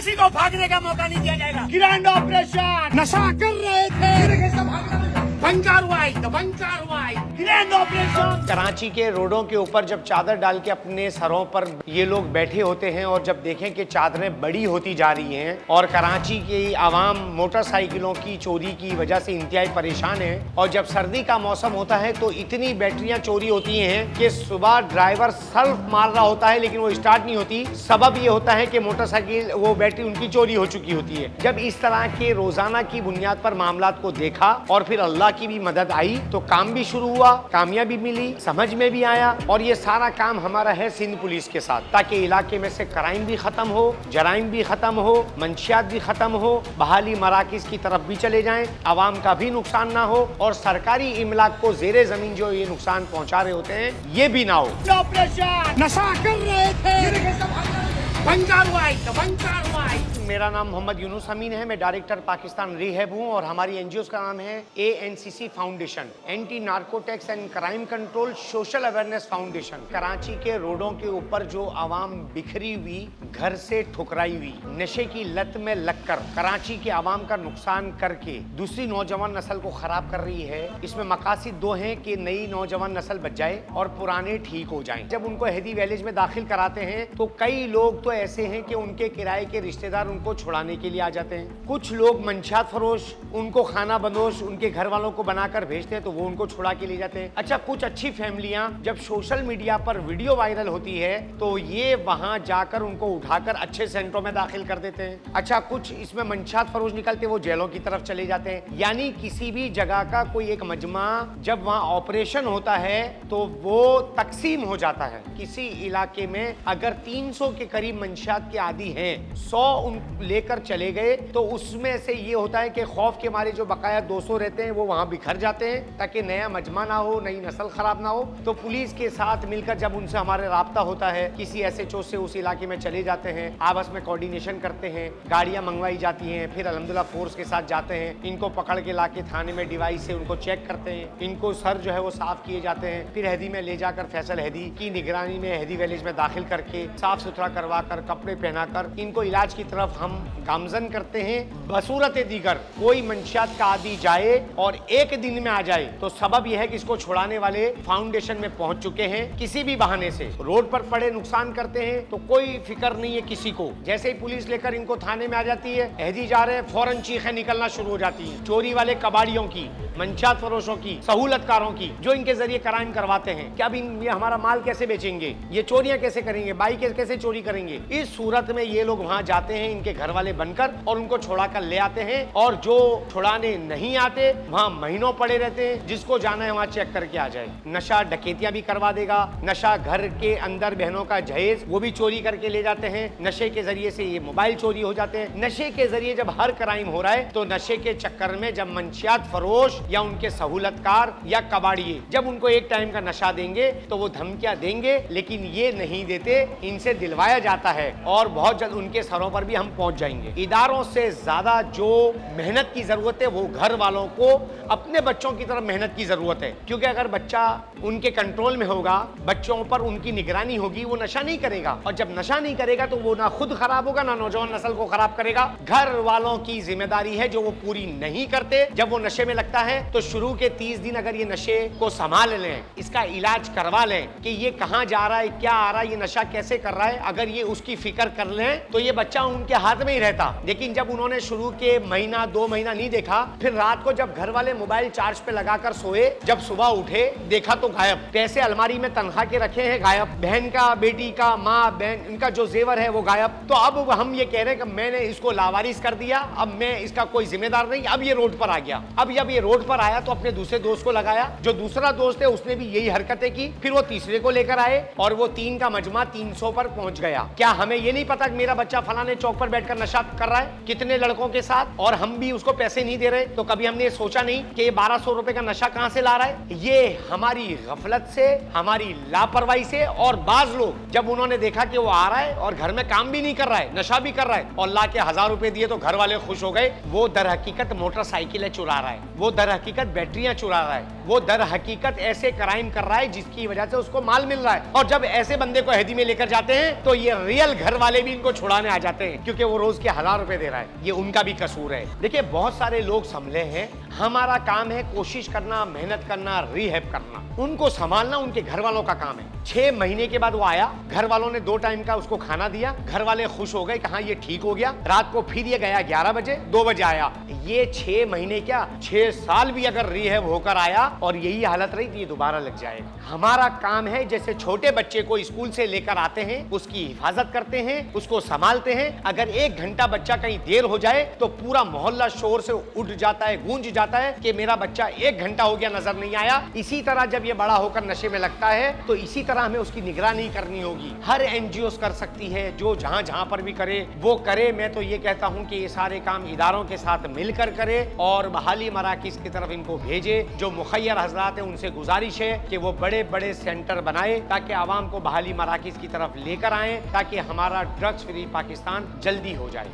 किसी को भागने का मौका नहीं दिया जाएगा। ग्रैंड ऑपरेशन, नशा कर रहे थे, बंकार हुआ है, तो बंकार हुआ है, ग्रैंड ऑपरेशन। कराची के रोडों के ऊपर जब चादर डाल के अपने सरों पर ये लोग बैठे होते हैं और जब देखें कि चादरें बड़ी होती जा रही हैं और कराची की आवाम मोटरसाइकिलों की चोरी की वजह से इंतहाई परेशान है, और जब सर्दी का मौसम होता है तो इतनी बैटरियां चोरी होती हैं कि सुबह ड्राइवर सल्फ मार रहा होता है लेकिन वो स्टार्ट नहीं होती। सबब ये होता है कि मोटरसाइकिल वो बैटरी उनकी चोरी हो चुकी होती है। जब इस तरह के रोजाना की बुनियाद पर मामलात को देखा और फिर अल्लाह की भी मदद आई तो काम भी शुरू हुआ, कामयाबी मिली, समझ में भी आया। और ये सारा काम हमारा है सिंध पुलिस के साथ, ताकि इलाके में से क्राइम भी खत्म हो, जराइम भी खत्म हो, मंशियात भी खत्म हो, बहाली मराकिज की तरफ भी चले जाएं, आवाम का भी नुकसान ना हो और सरकारी इमलाक को जेरे जमीन जो ये नुकसान पहुंचा रहे होते हैं ये भी ना हो। ऑपरेशन, नशा कर रहे थे, बंकार हुआ है, तो बंकार हुआ है। मेरा नाम मोहम्मद यूनुस अमीन है। मैं डायरेक्टर पाकिस्तान रिहैब हूँ और हमारी एनजीओ का नाम है ANCC foundation, anti narcotics and crime control social awareness foundation. Karachi के रोडों के ऊपर जो आवाम बिखरी हुई, घर से ठुकराई हुई, नशे की लत में लगकर कराची के आवाम का नुकसान करके दूसरी नौजवान नस्ल को खराब कर रही है, इसमें मकासद दो हैं कि नई नौजवान नस्ल बच जाए और पुराने ठीक हो जाएं। जब उनको हेदी विलेज में दाखिल कराते हैं तो कई लोग तो ऐसे हैं कि उनके किराए के रिश्तेदार उनको छुड़ाने के लिए आ जाते हैं। कुछ लोग मंशात फरोश, उनको खाना बंदोश उनके घर वालों को बनाकर भेजते हैं तो वो उनको छुड़ा के ले जाते हैं। अच्छा, कुछ अच्छी फैमिलियां जब सोशल मीडिया पर वीडियो वायरल होती है तो ये वहां जाकर उनको उठाकर अच्छे सेंटरों में दाखिल कर देते हैं। अच्छा, कुछ इसमें मंशात फरोश निकलते वो जेलों की तरफ चले जाते हैं। यानी किसी भी जगह का कोई एक मजमा जब वहां ऑपरेशन होता है तो वो तकसीम हो जाता है। किसी इलाके में अगर 300 के करीब मंशात के आदी हैं, 100 उन लेकर चले गए तो उसमें से ये होता है कि खौफ के मारे जो बकाया 200 रहते हैं वो वहां बिखर जाते हैं ताकि नया मजमा ना हो, नई नस्ल खराब ना हो। तो पुलिस के साथ मिलकर जब उनसे हमारे राब्ता होता है, किसी SHO से उस इलाके में चले जाते हैं, आपस में कोऑर्डिनेशन करते हैं, गाड़ियां मंगवाई जाती हैं, फिर अल्हम्दुलिल्लाह फोर्स के साथ जाते हैं, इनको पकड़ के लाके थाने में डिवाइस से उनको चेक करते हैं, इनको सर जो है वो साफ किए जाते हैं, फिर हैदी में ले जाकर फैसल हैदी की निगरानी में हैदी विलेज में दाखिल करके साफ सुथरा करवा कर कपड़े पहनाकर इनको इलाज की तरफ हम गामजन करते हैं। बसूरत दीगर कोई मंशियात का आदि जाए और एक दिन में आ जाए तो सबब यह है कि इसको छुड़ाने वाले फाउंडेशन में पहुंच चुके हैं। किसी भी बहाने से रोड पर पड़े नुकसान करते हैं तो कोई फिक्र नहीं है किसी को। जैसे ही पुलिस लेकर इनको थाने में आ जाती है, हैदी जा रहे हैं, फौरन चीखें निकलना शुरू हो जाती हैं। चोरी वाले कबाड़ियों की, मंशात फरोशों की, सहूलतकारों की जो इनके जरिए क्राइम करवाते हैं कि अब ये हमारा माल कैसे बेचेंगे, ये चोरियां कैसे करेंगे, बाइक कैसे चोरी करेंगे। इस सूरत में ये लोग वहां जाते हैं इनके घर वाले बनकर और उनको छुड़ा कर ले आते हैं, और जो छुड़ाने नहीं आते वहां महीनों पड़े रहते हैं। जिसको जाना है वहां चेक करके आ जाए। नशा डकैतियां भी करवा देगा, नशा घर के अंदर बहनों का जहेज वो भी चोरी करके ले जाते हैं। नशे के जरिए से ये मोबाइल चोरी हो जाते हैं। नशे के जरिए जब हर क्राइम हो रहा है तो नशे के चक्कर में जब मंशियात फरोश या उनके सहूलतकार या कबाड़िए जब उनको एक टाइम का नशा देंगे तो वो धमकियां देंगे, लेकिन ये नहीं देते, इनसे दिलवाया जाता है और बहुत जल्द उनके सरों पर भी हम पहुंच जाएंगे। इदारों से ज्यादा जो मेहनत की जरूरत है वो घर वालों को अपने बच्चों की तरफ मेहनत की जरूरत है, क्योंकि अगर बच्चा उनके कंट्रोल में होगा, बच्चों पर उनकी निगरानी होगी, वो नशा नहीं करेगा, और जब नशा नहीं करेगा तो वो ना खुद खराब होगा ना नौजवान नस्ल को खराब करेगा। घर वालों की जिम्मेदारी है जो वो पूरी नहीं करते। जब वो नशे में लगता है तो शुरू के 30 दिन अगर ये नशे को संभाल लें, इसका इलाज करवा लें कि ये कहां जा रहा है, क्या आ रहा है, ये नशा कैसे कर रहा है, अगर ये उसकी फिक्र कर लें तो ये बच्चा उनके हाथ में ही रहता। लेकिन जब उन्होंने शुरू के महीना 2 महीना नहीं देखा, फिर रात को जब घर वाले मोबाइल चार्ज पे लगाकर सोए, जब सुबह उठे देखा तो गायब, पैसे अलमारी में तनख्वाह के रखे हैं गायब, बहन का, बेटी का, माँ बहन इनका जो जेवर है वो गायब। तो अब हम ये कह रहे हैं कि मैंने इसको लावारिस कर दिया, अब मैं इसका कोई जिम्मेदार नहीं, अब ये रोड पर आ गया। अब जब ये रोड पर आया तो अपने दूसरे दोस्त को लगाया, जो दूसरा दोस्त है उसने भी यही हरकतें की, फिर वो तीसरे को लेकर आए और वो 3 का मजमा 300 पर पहुंच गया। क्या हमें ये नहीं पता कि मेरा बच्चा फलाने चौक पर बैठकर नशा कर रहा है, कितने लड़कों के साथ, और हम भी उसको पैसे नहीं दे रहे? तो कभी हमने ये सोचा नहीं कि ये 1200 रुपए का नशा कहां से ला रहा है? ये हमारी गफलत से, हमारी लापरवाही से, और बाज लोग जब उन्होंने देखा कि वो आ रहा है और घर में काम भी नहीं कर रहा है, नशा भी कर रहा है, और ला के 1000 रुपए दिए तो घर वाले खुश हो गए। वो दर हकीकत मोटरसाइकिलें चुरा रहा है, वो दर हकीकत बैटरियां चुरा रहा है, वो दर हकीकत ऐसे क्राइम कर रहा है जिसकी वजह से उसको माल मिल रहा है। और जब ऐसे बंदे को हैदी में लेकर जाते हैं तो ये रियल घर वाले भी इनको छुड़ाने आ जाते हैं, क्योंकि कि वो रोज के 1000 रुपए दे रहा है, ये उनका भी कसूर है। देखिए बहुत सारे लोग संभले हैं, हमारा काम है कोशिश करना, मेहनत करना, रिहैब करना, उनको संभालना उनके घर वालों का काम है। 6 महीने के बाद वो आया, घर वालों ने 2 टाइम का उसको खाना दिया, घर वाले खुश हो गए कि हाँ ये ठीक हो गया। रात को फिर ये गया 11 बजे, 2 बजे आया। ये 6 महीने क्या 6 साल भी अगर रिहैब होकर आया और यही हालत रही तो ये दोबारा लग जाएगा। हमारा काम है जैसे छोटे बच्चे को स्कूल से लेकर आते हैं, उसकी हिफाजत करते हैं, उसको संभालते हैं। अगर 1 घंटा बच्चा कहीं देर हो जाए तो पूरा मोहल्ला शोर से उठ जाता है, गूंज जाता है कि मेरा बच्चा 1 घंटा हो गया नजर नहीं आया। इसी तरह जब ये बड़ा होकर नशे में लगता है तो इसी तरह हमें उसकी निगरानी करनी होगी। हर एनजीओ कर सकती है, जो जहां जहां पर भी करे वो करे। मैं तो ये कहता हूं कि ये सारे काम इदारों के साथ मिलकर करे और बहाली मराकिज की तरफ इनको भेजे। जो मुखैर हजरात है उनसे गुजारिश है कि वो बड़े बड़े सेंटर बनाए ताकि आवाम को बहाली मराकिज की तरफ लेकर आए, ताकि हमारा ड्रग्स फ्री पाकिस्तान जल्दी हो जाए।